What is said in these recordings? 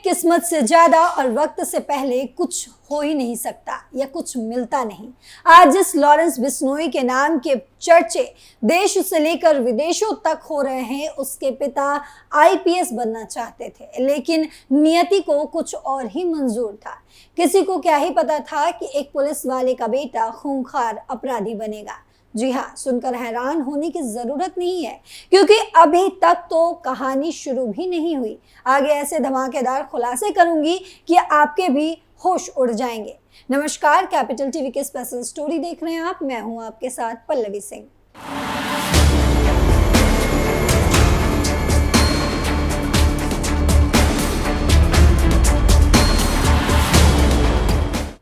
किस्मत से ज्यादा और वक्त से पहले कुछ हो ही नहीं सकता या कुछ मिलता नहीं। आज जिस लॉरेंस बिश्नोई के नाम के चर्चे देश से लेकर विदेशों तक हो रहे हैं, उसके पिता आईपीएस बनना चाहते थे, लेकिन नियति को कुछ और ही मंजूर था। किसी को क्या ही पता था कि एक पुलिस वाले का बेटा खूंखार अपराधी बनेगा। जी हाँ, सुनकर हैरान होने की जरूरत नहीं है, क्योंकि अभी तक तो कहानी शुरू भी नहीं हुई। आगे ऐसे धमाकेदार खुलासे करूंगी कि आपके भी होश उड़ जाएंगे। नमस्कार, कैपिटल टीवी के स्पेशल स्टोरी देख रहे हैं आप। मैं हूं आपके साथ पल्लवी सिंह।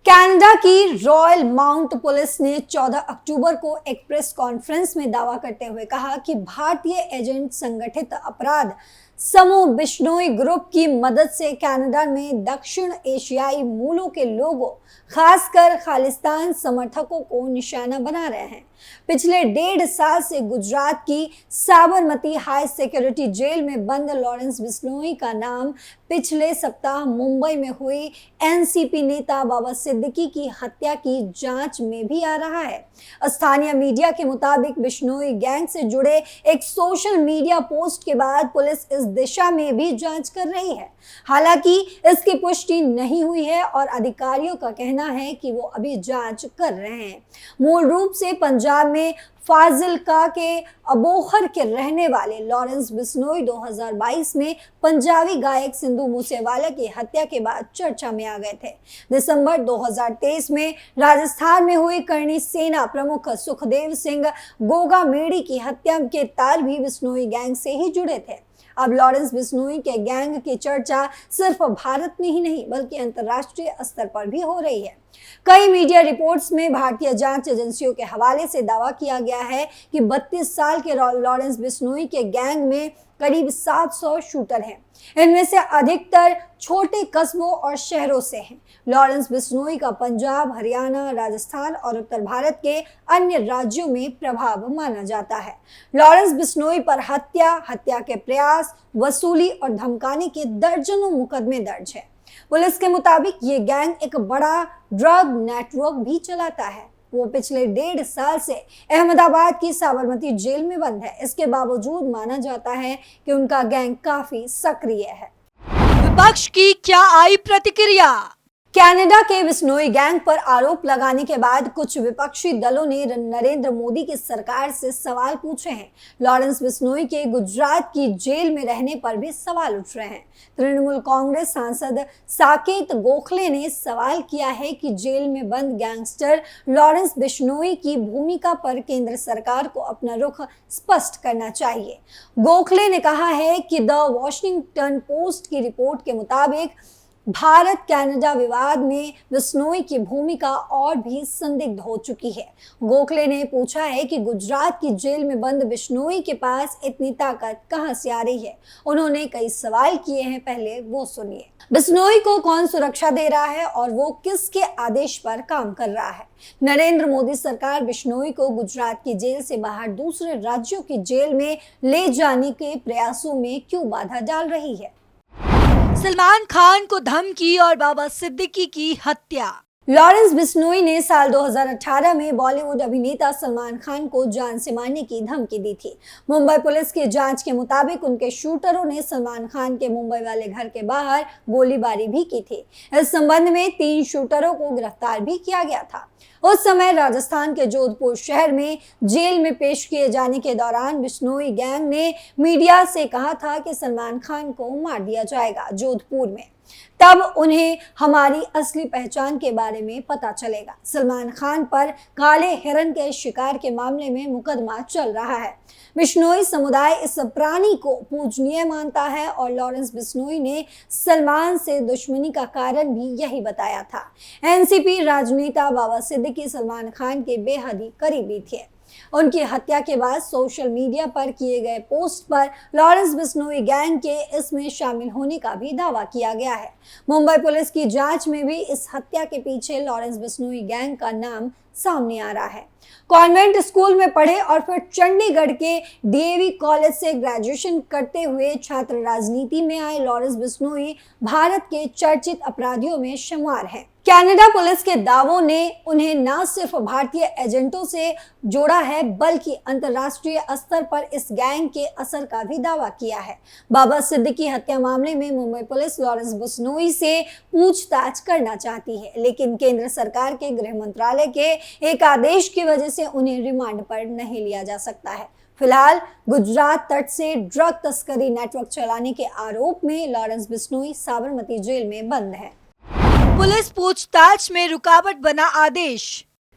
कनाडा की रॉयल माउंट पुलिस ने 14 अक्टूबर को एक प्रेस कॉन्फ्रेंस में दावा करते हुए कहा कि भारतीय एजेंट संगठित अपराध समूह बिश्नोई ग्रुप की मदद से कनाडा में दक्षिण एशियाई मूलों के लोगों, खासकर खालिस्तान समर्थकों को निशाना बना रहे हैं। पिछले 1.5 साल से गुजरात की साबरमती हाई सिक्योरिटी जेल में बंद लॉरेंस बिश्नोई का नाम पिछले सप्ताह मुंबई में हुई एनसीपी नेता बाबा सिद्दीकी की हत्या की जांच में भी आ रहा है। स्थानीय मीडिया के मुताबिक बिश्नोई गैंग से जुड़े एक सोशल मीडिया पोस्ट के बाद पुलिस इस दिशा में भी जांच कर रही है। हालांकि इसकी पुष्टि नहीं हुई है और अधिकारियों का कहना है कि वो अभी जांच कर रहे हैं। मूल रूप से पंजाब में फाजिल्का के अबोहर के रहने वाले लॉरेंस बिश्नोई 2022 में पंजाबी गायक सिंधु मूसेवाला की हत्या के बाद चर्चा में आ गए थे। दिसंबर 2023 में राजस्थान में हुई करणी सेना प्रमुख सुखदेव सिंह गोगा मेड़ी की हत्या के तार भी बिश्नोई गैंग से ही जुड़े थे। अब लॉरेंस बिश्नोई के गैंग की चर्चा सिर्फ भारत में ही नहीं बल्कि अंतर्राष्ट्रीय स्तर पर भी हो रही है। कई मीडिया रिपोर्ट्स में भारतीय जांच एजेंसियों के हवाले से दावा किया गया है कि 32 साल के लॉरेंस बिश्नोई के गैंग में करीब 700 शूटर हैं। इनमें से अधिकतर छोटे कस्बों और शहरों से हैं। लॉरेंस बिश्नोई का पंजाब, हरियाणा, राजस्थान और उत्तर भारत के अन्य राज्यों में प्रभाव माना जाता है। लॉरेंस बिश्नोई पर हत्या के प्रयास, वसूली और धमकाने के दर्जनों मुकदमे दर्ज है। पुलिस के मुताबिक ये गैंग एक बड़ा ड्रग नेटवर्क भी चलाता है। वो पिछले 1.5 साल से अहमदाबाद की साबरमती जेल में बंद है। इसके बावजूद माना जाता है कि उनका गैंग काफी सक्रिय है। विपक्ष की क्या आई प्रतिक्रिया? कनाडा के बिश्नोई गैंग पर आरोप लगाने के बाद कुछ विपक्षी दलों ने नरेंद्र मोदी की सरकार से सवाल पूछे हैं। लॉरेंस बिश्नोई के गुजरात की जेल में रहने पर भी सवाल उठ रहे हैं। तृणमूल कांग्रेस सांसद साकेत गोखले ने सवाल किया है कि जेल में बंद गैंगस्टर लॉरेंस बिश्नोई की भूमिका पर केंद्र सरकार को अपना रुख स्पष्ट करना चाहिए। गोखले ने कहा है कि द वॉशिंगटन पोस्ट की रिपोर्ट के मुताबिक भारत कनाडा विवाद में बिश्नोई की भूमिका और भी संदिग्ध हो चुकी है। गोखले ने पूछा है कि गुजरात की जेल में बंद बिश्नोई के पास इतनी ताकत कहां से आ रही है। उन्होंने कई सवाल किए हैं, पहले वो सुनिए। बिश्नोई को कौन सुरक्षा दे रहा है और वो किसके आदेश पर काम कर रहा है? नरेंद्र मोदी सरकार बिश्नोई को गुजरात की जेल से बाहर दूसरे राज्यों की जेल में ले जाने के प्रयासों में क्यों बाधा डाल रही है? सलमान खान को धमकी और बाबा सिद्दीकी की हत्या। लॉरेंस बिश्नोई ने साल 2018 में बॉलीवुड अभिनेता सलमान खान को जान से मारने की धमकी दी थी। मुंबई पुलिस की जांच के मुताबिक उनके शूटरों ने सलमान खान के मुंबई वाले घर के बाहर गोलीबारी भी की थी। इस संबंध में 3 शूटरों को गिरफ्तार भी किया गया था। उस समय राजस्थान के जोधपुर शहर में जेल में पेश किए जाने के दौरान बिश्नोई गैंग ने मीडिया से कहा था कि सलमान खान को मार दिया जाएगा जोधपुर में, तब उन्हें हमारी असली पहचान के बारे में पता चलेगा। सलमान खान पर काले हिरन के शिकार के मामले में मुकदमा चल रहा है। बिश्नोई समुदाय इस प्राणी को पूजनीय मानता है और लॉरेंस बिश्नोई ने सलमान से दुश्मनी का कारण भी यही बताया था। एनसीपी राजनेता बाबा सिद्दीकी सलमान खान के बेहद ही करीबी थे। उनकी हत्या के बाद सोशल मीडिया पर किए गए पोस्ट पर लॉरेंस बिश्नोई गैंग के इसमें शामिल होने का भी दावा किया गया है। मुंबई पुलिस की जांच में भी इस हत्या के पीछे लॉरेंस बिश्नोई गैंग का नाम सामने आ रहा है। कॉन्वेंट स्कूल में पढ़े और फिर चंडीगढ़ के डीएवी कॉलेज से ग्रेजुएशन करते हुए छात्र राजनीति में आए लॉरेंस बिश्नोई भारत के चर्चित अपराधियों में शुमार हैं। कनाडा पुलिस के दावों ने उन्हें न सिर्फ भारतीय एजेंटों से जोड़ा है बल्कि अंतर्राष्ट्रीय स्तर पर इस गैंग के असर का भी दावा किया है। बाबा सिद्दीकी हत्या मामले में मुंबई पुलिस लॉरेंस बिश्नोई से पूछताछ करना चाहती है, लेकिन केंद्र सरकार के गृह मंत्रालय के एक आदेश की वजह से उन्हें रिमांड पर नहीं लिया जा सकता है। फिलहाल गुजरात तट से ड्रग तस्करी नेटवर्क चलाने के आरोप में लॉरेंस बिश्नोई साबरमती जेल में बंद है। पुलिस पूछताछ में रुकावट बना आदेश।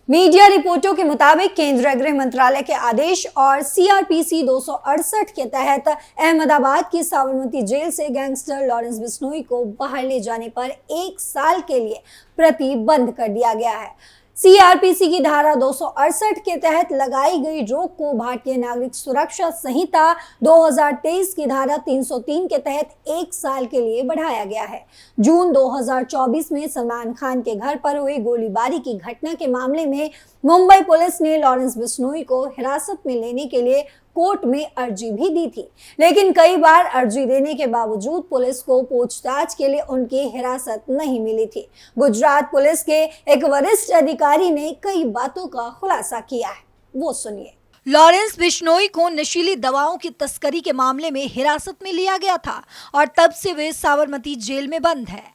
मीडिया रिपोर्टों के मुताबिक केंद्रीय गृह मंत्रालय के आदेश और सीआरपीसी 268 के तहत अहमदाबाद की साबरमती जेल से गैंगस्टर लॉरेंस बिश्नोई को बाहर ले जाने पर 1 साल के लिए प्रतिबंध कर दिया गया है। सीआरपीसी की धारा 268 के तहत लगाई गई रोक को भारतीय नागरिक सुरक्षा संहिता 2023 की धारा 303 के तहत 1 साल के लिए बढ़ाया गया है। जून 2024 में सलमान खान के घर पर हुई गोलीबारी की घटना के मामले में मुंबई पुलिस ने लॉरेंस बिश्नोई को हिरासत में लेने के लिए कोर्ट में अर्जी भी दी थी, लेकिन कई बार अर्जी देने के बावजूद पुलिस को पूछताछ के लिए उनकी हिरासत नहीं मिली थी। गुजरात पुलिस के एक वरिष्ठ अधिकारी ने कई बातों का खुलासा किया है, वो सुनिए। लॉरेंस बिश्नोई को नशीली दवाओं की तस्करी के मामले में हिरासत में लिया गया था और तब से वे साबरमती जेल में बंद है।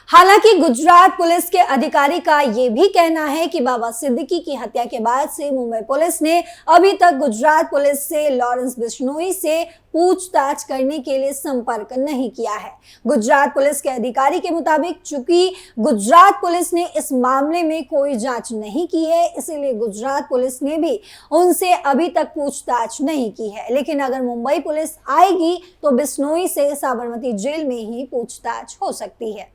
हालांकि गुजरात पुलिस के अधिकारी का ये भी कहना है कि बाबा सिद्दीकी की हत्या के बाद से मुंबई पुलिस ने अभी तक गुजरात पुलिस से लॉरेंस बिश्नोई से पूछताछ करने के लिए संपर्क नहीं किया है। गुजरात पुलिस के अधिकारी के मुताबिक चूंकि गुजरात पुलिस ने इस मामले में कोई जांच नहीं की है, इसीलिए गुजरात पुलिस ने भी उनसे अभी तक पूछताछ नहीं की है। लेकिन अगर मुंबई पुलिस आएगी तो बिश्नोई से साबरमती जेल में ही पूछताछ हो सकती है।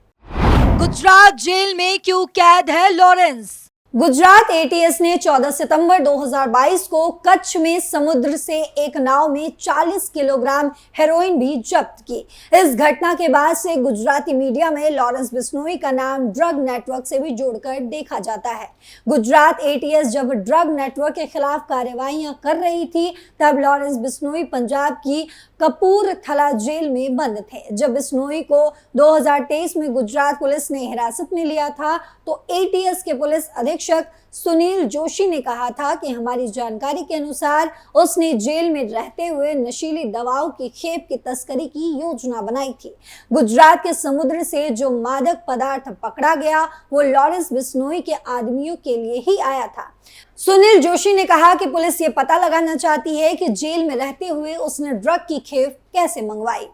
गुजरात जेल में क्यों कैद है लॉरेंस? गुजरात एटीएस ने 14 सितंबर 2022 को कच्छ में समुद्र से एक नाव में 40 किलोग्राम हेरोइन भी जब्त की। इस घटना के बाद से गुजराती मीडिया में लॉरेंस बिश्नोई का नाम ड्रग नेटवर्क से भी जोड़कर देखा जाता है। गुजरात एटीएस जब ड्रग नेटवर्क के खिलाफ कार्रवाइयां कर रही थी, तब लॉरेंस बिश्नोई पंजाब की कपूरथला जेल में बंद थे। जब बिश्नोई को 2023 में गुजरात पुलिस ने हिरासत में लिया था तो एटीएस के पुलिस अधीक्षक सुनील जोशी ने कहा था कि हमारी जानकारी के अनुसार उसने जेल में रहते हुए नशीली दवाओं की खेप की तस्करी की योजना बनाई थी। गुजरात के समुद्र से जो मादक पदार्थ पकड़ा गया वो लॉरेंस बिश्नोई के आदमियों के लिए ही आया था। सुनील जोशी ने कहा कि पुलिस ये पता लगाना चाहती है कि जेल में रहते हुए उसने ड्रग की खेप कैसे मंगवाई।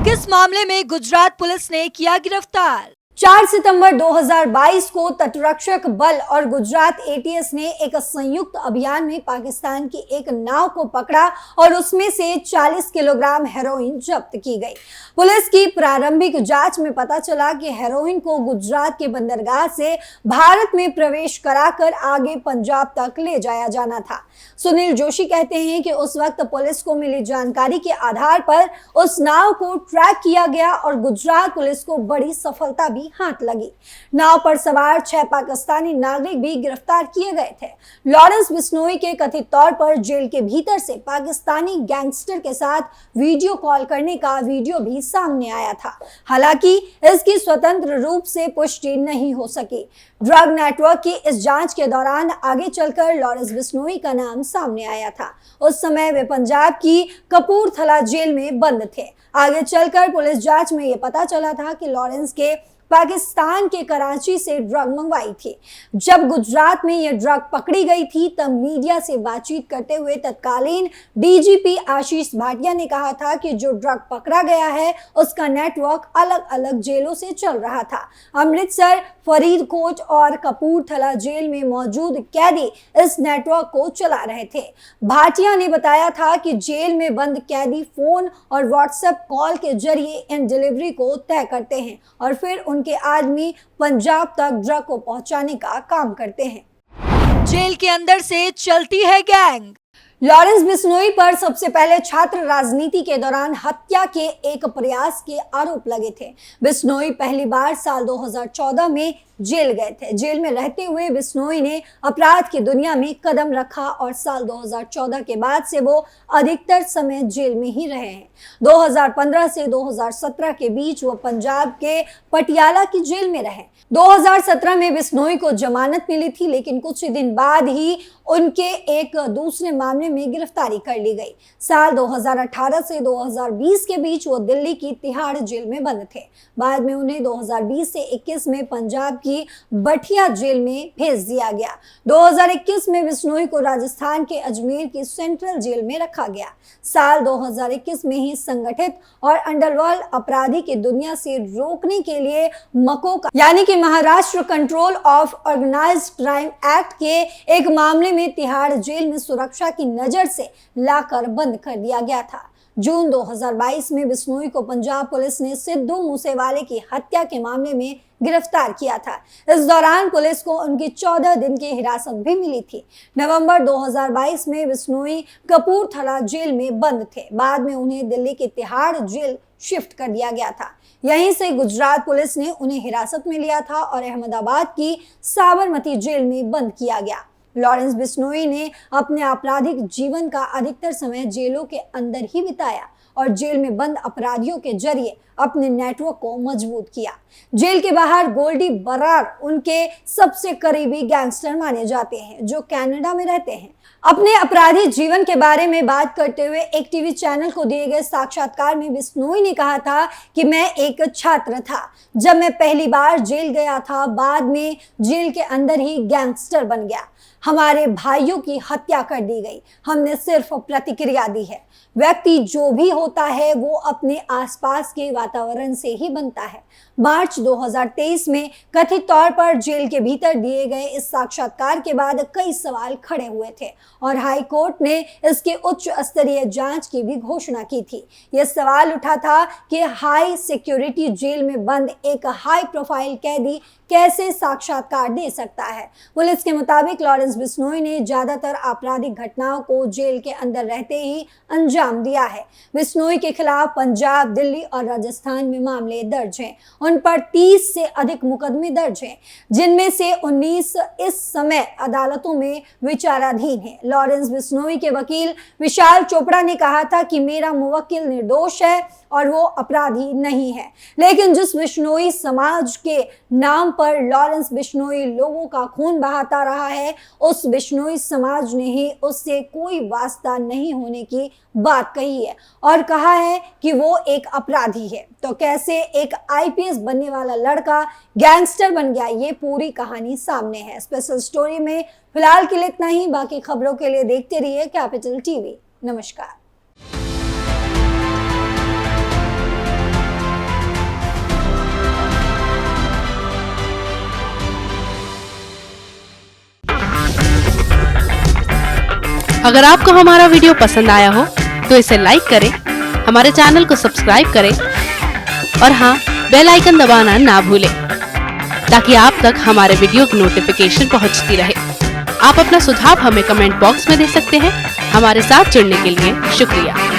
किस मामले में गुजरात पुलिस ने किया गिरफ्तार? 4 सितंबर 2022 को तटरक्षक बल और गुजरात एटीएस ने एक संयुक्त अभियान में पाकिस्तान की एक नाव को पकड़ा और उसमें से 40 किलोग्राम हेरोइन जब्त की गई। पुलिस की प्रारंभिक जांच में पता चला कि हेरोइन को गुजरात के बंदरगाह से भारत में प्रवेश कराकर आगे पंजाब तक ले जाया जाना था। सुनील जोशी कहते हैं कि उस वक्त पुलिस को मिली जानकारी के आधार पर उस नाव को ट्रैक किया गया और गुजरात पुलिस को बड़ी सफलता भी हाथ लगी। नाव पर सवार 6 पाकिस्तानी नागरिक भी गिरफ्तार किए गए थे। लॉरेंस बिश्नोई के कथित तौर पर जेल के भीतर से पाकिस्तानी गैंगस्टर के साथ वीडियो कॉल करने का वीडियो भी सामने आया था। हालांकि इसकी स्वतंत्र रूप से पुष्टि नहीं हो सकी। ड्रग नेटवर्क की इस जांच के दौरान आगे चलकर लॉरेंस बिश्नोई का नाम सामने आया था। उस समय वे पंजाब की कपूरथला जेल में बंद थे। आगे चलकर पुलिस जांच में यह पता चला था कि लॉरेंस के पाकिस्तान के कराची से ड्रग मंगवाई थी। जब गुजरात में यह ड्रग पकड़ी गई थी तब मीडिया से बातचीत करते हुए तत्कालीन डीजीपी आशीष भाटिया ने कहा था कि जो ड्रग पकड़ा गया है उसका नेटवर्क अलग अलग जेलों से चल रहा था। अमृतसर, फरीदकोट और कपूरथला जेल में मौजूद कैदी इस नेटवर्क को चला रहे थे। भाटिया ने बताया था कि जेल में बंद कैदी फोन और व्हाट्सएप कॉल के जरिए इन डिलीवरी को तय करते हैं और फिर उनके आदमी पंजाब तक ड्रग को पहुंचाने का काम करते हैं। जेल के अंदर से चलती है गैंग। लॉरेंस बिश्नोई पर सबसे पहले छात्र राजनीति के दौरान हत्या के एक प्रयास के आरोप लगे थे। बिश्नोई पहली बार साल 2014 में जेल गए थे। जेल में रहते हुए बिश्नोई ने अपराध की दुनिया में कदम रखा और साल 2014 के बाद से वो अधिकतर समय जेल में ही रहे हैं। 2015 से 2017 के बीच वो पंजाब के पटियाला की जेल में रहे। 2017 में बिश्नोई को जमानत मिली थी, लेकिन कुछ दिन बाद ही उनके एक दूसरे मामले में गिरफ्तारी कर ली गई। साल 2018 से 2020 के बीच वो दिल्ली की तिहाड़ जेल में बंद थे। बाद में उन्हें 2020 से 21 में पंजाब की बठिया जेल में भेज दिया गया। 2021 में बिश्नोई को राजस्थान के अजमेर की सेंट्रल जेल में रखा गया। साल 2021 में ही संगठित और अंडरवर्ल्ड अपराधी की दुनिया से रोकने के लिए मकोका यानी कि Maharashtra control of organised crime act के एक मामले में तिहाड़ जेल में सुरक्षा की नजर से लाकर बंद कर दिया गया था। जून 2022 में बिश्नोई को पंजाब पुलिस ने सिद्धू मूसेवाले की हत्या के मामले में गिरफ्तार किया था। इस दौरान पुलिस को उनकी 14 दिन की हिरासत भी मिली थी। नवंबर 2022 में बिश्नोई कपूरथला जेल में बंद थे। बाद में उन्हें दिल्ली की तिहाड़ जेल शिफ्ट कर दिया गया था। यहीं से गुजरात पुलिस ने उन्हें हिरासत में लिया था और अहमदाबाद की साबरमती जेल में बंद किया गया। लॉरेंस बिश्नोई ने अपने आपराधिक जीवन का अधिकतर समय जेलों के अंदर ही बिताया और जेल में बंद अपराधियों के जरिए अपने नेटवर्क को मजबूत किया। जेल के बाहर गोल्डी बरार उनके सबसे करीबी गैंगस्टर माने जाते हैं, जो कनाडा में रहते हैं। अपने अपराधी जीवन के बारे में बात करते हुए एक टीवी चैनल को दिए गए साक्षात्कार में बिश्नोई ने कहा था कि मैं एक छात्र था जब मैं पहली बार जेल गया था। बाद में जेल के अंदर ही गैंगस्टर बन गया। हमारे भाइयों की हत्या कर दी गई, हमने सिर्फ प्रतिक्रिया दी है। व्यक्ति जो भी होता है वो अपने आसपास के वातावरण से ही बनता है। मार्च 2023 में कथित तौर पर जेल के भीतर दिए गए इस साक्षात्कार के बाद कई सवाल खड़े हुए थे और हाई कोर्ट ने इसके उच्च स्तरीय जांच की भी घोषणा की थी। यह सवाल उठा था कि हाई सिक्योरिटी जेल में बंद एक हाई प्रोफाइल कैदी कैसे साक्षात्कार दे सकता है। पुलिस के मुताबिक लॉरेंस बिश्नोई ने ज्यादातर आपराधिक घटनाओं को जेल के अंदर रहते ही अंजाम दिया है। बिश्नोई के खिलाफ पंजाब, दिल्ली और राजस्थान में मामले दर्ज हैं। उन पर 30 से अधिक मुकदमे दर्ज हैं, जिनमें से 19 इस समय अदालतों में विचाराधीन हैं। लॉरेंस बिश्नोई के वकील विशाल चोपड़ा ने कहा था कि मेरा मुवक्किल निर्दोष है और वो अपराधी नहीं है, लेकिन जिस बिश्नोई समाज के नाम पर लॉरेंस बिश्नोई लोगों का खून बहाता रहा है, उस बिश्नोई समाज ने ही उससे कोई वास्ता नहीं होने की बात कही है और कहा है कि वो एक अपराधी है। तो कैसे एक आईपीएस बनने वाला लड़का गैंगस्टर बन गया, ये पूरी कहानी सामने है। स्पेशल स्टोरी में फिलहाल के लिए इतना ही। बाकी खबरों के लिए देखते रहिए कैपिटल टीवी। नमस्कार। अगर आपको हमारा वीडियो पसंद आया हो तो इसे लाइक करें, हमारे चैनल को सब्सक्राइब करें और हाँ, बेल आइकन दबाना ना भूलें ताकि आप तक हमारे वीडियो की नोटिफिकेशन पहुंचती रहे। आप अपना सुझाव हमें कमेंट बॉक्स में दे सकते हैं। हमारे साथ जुड़ने के लिए शुक्रिया।